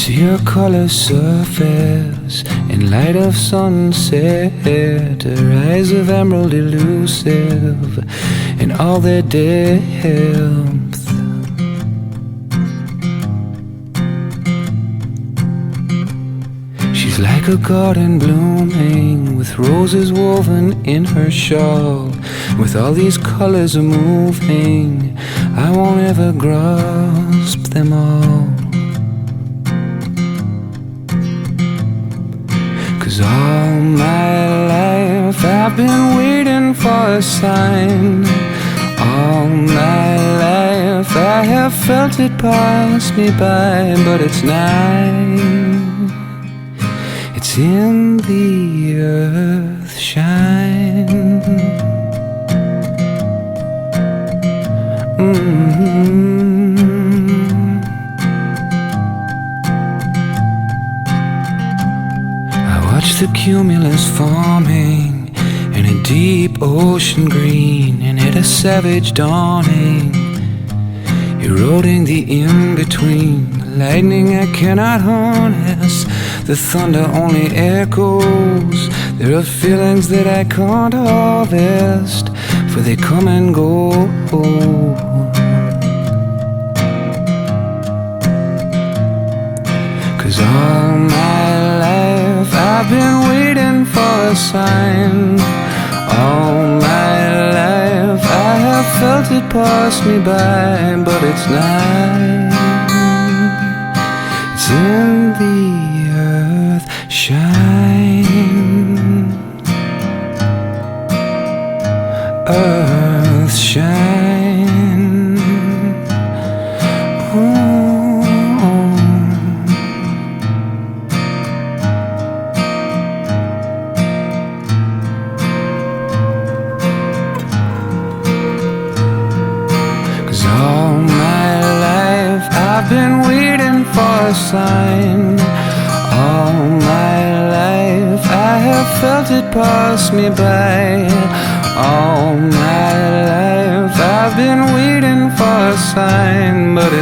see her color surface in light of sunset, her eyes of emerald elusive in all their depth. She's like a garden blooming with roses woven in her shawl. With all these colors moving, I won't ever grasp them all. 'Cause all my life I've been waiting for a sign. All my life I have felt it pass me by, but it's night. It's in the earth shine. I watch the cumulus forming in a deep ocean green, and it a savage dawning, eroding the in-between. The lightning I cannot harness, the thunder only echoes. There are feelings that I can't harvest, for they come and go. 'Cause all my life I've been waiting for a sign. All my life I have felt it pass me by, but it's night. It's in the earth shine. Earth shine. All my life I've been waiting for a sign. All my life I have felt it pass me by. All my life I've been waiting for a sign, but it's